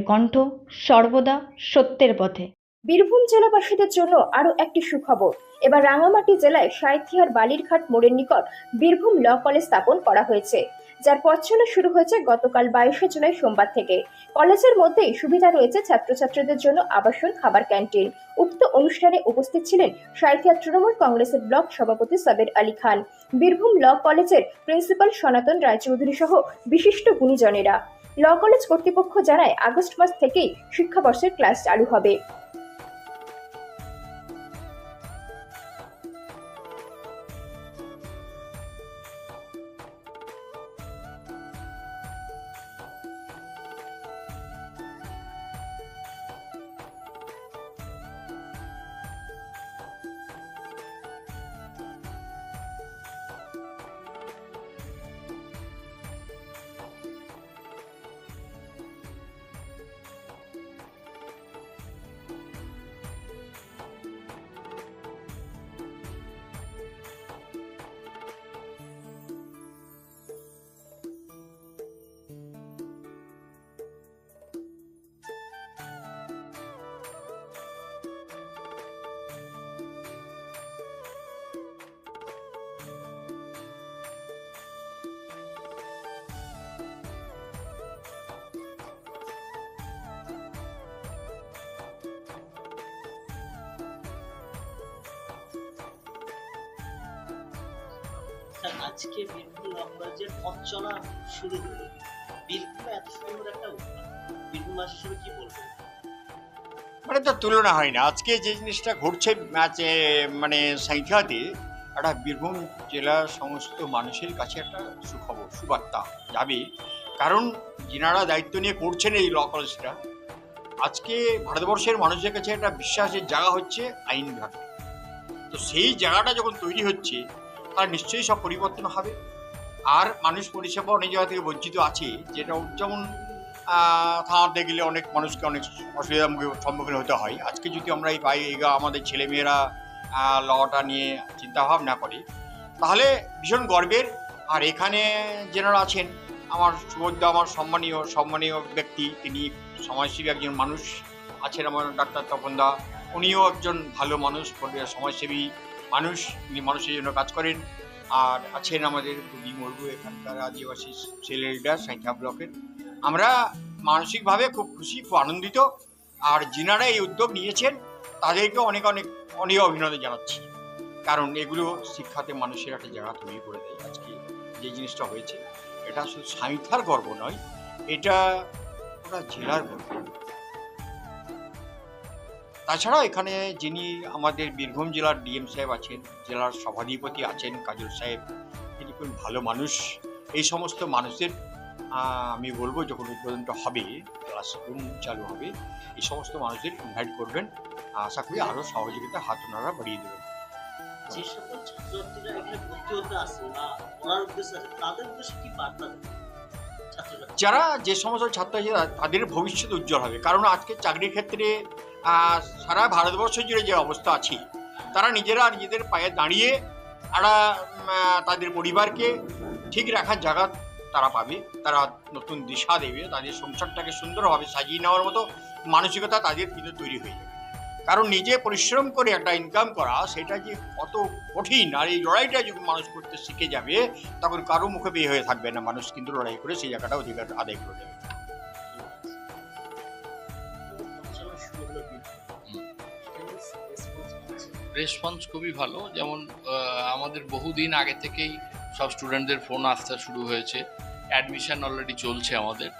মানুষের কণ্ঠ সর্বদা সত্যের পথে। বীরভূম জেলাবাসীদের জন্য আরও একটি সুখবর। এবার রাঙামাটি জেলায় সাঁইথিয়ার বালিরঘাট মোড়ের নিকট বীরভূম ল কলেজ স্থাপন করা হয়েছে, যার পথ চলা শুরু হয়েছে গতকাল 22শে জুলাই সোমবার থেকে। কলেজের মধ্যেই সুবিধা রয়েছে ছাত্রছাত্রীদের জন্য আবাসন, খাবার, ক্যান্টিন। উক্ত অনুষ্ঠানে উপস্থিত ছিলেন সাঁইথিয়া তৃণমূল কংগ্রেসের ব্লক সভাপতি সাবের আলী খান, বীরভূম ল কলেজের প্রিন্সিপাল সনাতন রায়চৌধুরী সহ বিশিষ্ট গুণীজনেরা। ল কলেজ কর্তৃপক্ষ জানায়, আগস্ট মাস থেকেই শিক্ষাবর্ষের ক্লাস চালু হবে। আজকে বীরভূম কলেজের পথ চলা শুরু হলো। বীরভূমে এত সুন্দর একটা উদ্যোগ, বীরভূম হিসেবে কি বলবো? মানে তো তুলনা হয় না। আজকে যে জিনিসটা ঘটছে মানে সাঁইথিয়াতে, একটা বীরভূম জেলার সমস্ত মানুষের কাছে একটা সুখবর, সুবার্তা যাবে। কারণ যিনারা দায়িত্ব নিয়ে করছেন এই ল কলেজটা, আজকে ভারতবর্ষের মানুষের কাছে একটা বিশ্বাসের জায়গা হচ্ছে আইন বিভাগ। তো সেই জায়গাটা যখন তৈরি হচ্ছে, তার নিশ্চয়ই সব পরিবর্তন হবে। আর মানুষ পরিষেবা অনেক জায়গা থেকে বঞ্চিত আছে, যেটা যেমন থানাতে গেলে অনেক মানুষকে অনেক অসুবিধার সম্মুখীন হতে হয়। আজকে যদি আমরা আমাদের ছেলেমেয়েরা লটা নিয়ে চিন্তা ভাবনা করে, তাহলে ভীষণ গর্বের। আর এখানে যেনারা আছেন, আমার সুবোধ্য, আমার সম্মানীয় ব্যক্তি, তিনি সমাজসেবী একজন মানুষ আছেন, আমার ডাক্তার তপনদা। উনিও একজন ভালো মানুষ, সমাজসেবী মানুষ, উনি মানুষের জন্য কাজ করেন। আর আছেন আমাদের বুড়ি মরগু, এখানকার আদিবাসী সেল লিডার সাঁইথিয়া ব্লকের। আমরা মানসিকভাবে খুব খুশি, খুব আনন্দিত। আর যিনারা এই উদ্যোগ নিয়েছেন, তাদেরকে অনেক অভিনন্দন জানাচ্ছি। কারণ এগুলো শিক্ষাতে মানুষের একটা জায়গা তৈরি করে দেয়। আজকে যে জিনিসটা হয়েছে, এটা শুধু সাঁইথিয়ার গর্ব নয়, এটা পুরো জেলার গর্ব। তাছাড়া এখানে যিনি আমাদের বীরভূম জেলার ডিএম সাহেব আছেন, জেলার সভাধিপতি আছেন কাজল সাহেব, তিনি খুব ভালো মানুষ। এই সমস্ত মানুষের আমি বলবো, যখন উদ্বোধনটা হবে, ক্লাসরুম চালু হবে, এই সমস্ত মানুষদের ইনভাইট করবেন। আশা করি আরও সহযোগিতা হাত ওনারা বাড়িয়ে দেবেন। যে সকল ছাত্রছাত্রীরা এখানে ভর্তি হতে আসে বা পড়ার উদ্দেশ্যে আছে, তাদের উদ্দেশ্যে কি বার্তা দেবেন? যারা যে সমস্ত ছাত্রছাত্রীরা, তাদের ভবিষ্যৎ উজ্জ্বল হবে। কারণ আজকে চাকরির ক্ষেত্রে সারা ভারতবর্ষ জুড়ে যে অবস্থা আছে, তারা নিজেদের পায়ে দাঁড়িয়ে তাদের পরিবারকে ঠিক রাখার জায়গা তারা পাবে। তারা নতুন দিশা দেবে, তাদের সংসারটাকে সুন্দরভাবে সাজিয়ে নেওয়ার মতো মানসিকতা তাদের কিন্তু তৈরি হয়ে যাবে। কারণ নিজে পরিশ্রম করে একটা ইনকাম করা, সেটা যে কত কঠিন, আর এই লড়াইটা যখন মানুষ করতে শিখে যাবে, তখন কারো মুখে বের হয়ে থাকবে না। মানুষ কিন্তু লড়াই করে সেই জায়গাটা অধিকার আদায় করে দেবে। রেসপন্স খুবই ভালো। যেমন আমাদের বহুদিন আগে থেকেই সব স্টুডেন্টদের ফোন আসতে শুরু হয়েছে। অ্যাডমিশন অলরেডি চলছে। আমাদের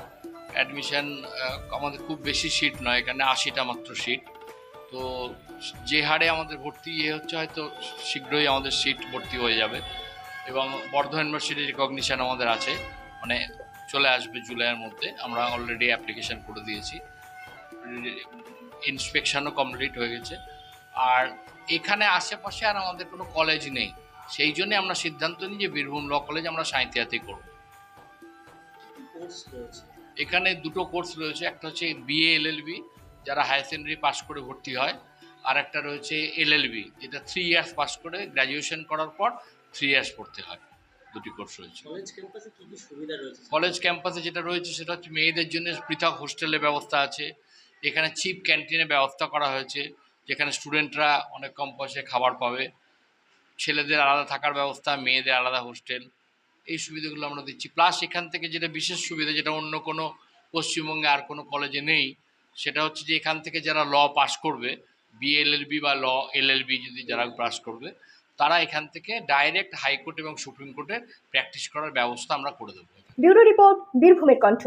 অ্যাডমিশন আমাদের খুব বেশি সিট নয়, এখানে 80টা মাত্র সিট। তো যে হারে আমাদের ভর্তি হচ্ছে, হয়তো শীঘ্রই আমাদের সিট ভর্তি হয়ে যাবে। এবং বর্ধমান ইউনিভার্সিটি রিকগনিশন আমাদের আছে, মানে চলে আসবে জুলাইয়ের মধ্যে। আমরা অলরেডি অ্যাপ্লিকেশন করে দিয়েছি, ইন্সপেকশনও কমপ্লিট হয়ে গেছে। আর এখানে আশেপাশে আর আমাদের কোনো কলেজ নেই, সেই জন্য আমরা সিদ্ধান্ত নিই যে বীরভূম ল কলেজ আমরা সাঁইথিয়াতেই করব। এখানে দুটো কোর্স রয়েছে, একটা হচ্ছে বিএ এলএলবি, যারা হায়ার সেকেন্ডারি পাস করে ভর্তি হয়, আর একটা রয়েছে এলএলবি, যেটা 3 ইয়ার্স পাস করে গ্র্যাজুয়েশন করার পর 3 ইয়ার্স পড়তে হয়। দুটি কোর্স রয়েছে। কলেজ ক্যাম্পাসে কি কি সুবিধা রয়েছে? কলেজ ক্যাম্পাসে যেটা রয়েছে সেটা হচ্ছে মেয়েদের জন্য পৃথক হোস্টেলের ব্যবস্থা আছে, এখানে চিপ ক্যান্টিনের ব্যবস্থা করা হয়েছে, যেখানে স্টুডেন্টরা অনেক কম পয়সায় খাবার পাবে, ছেলেদের আলাদা থাকার ব্যবস্থা, মেয়েদের আলাদা হোস্টেল, এই সুবিধাগুলো আমরা দিচ্ছি। প্লাস এখান থেকে যেটা বিশেষ সুবিধা, যেটা অন্য কোনো পশ্চিমবঙ্গে আর কোনো কলেজে নেই, সেটা হচ্ছে যে এখান থেকে যারা ল পাস করবে, বিএলএলবি বা ল এলএলবি যদি যারা পাস করবে, তারা এখান থেকে ডাইরেক্ট হাইকোর্ট এবং সুপ্রিম কোর্টে প্র্যাকটিস করার ব্যবস্থা আমরা করে দেবো। ব্যুরো রিপোর্ট, বীরভূমের কণ্ঠ।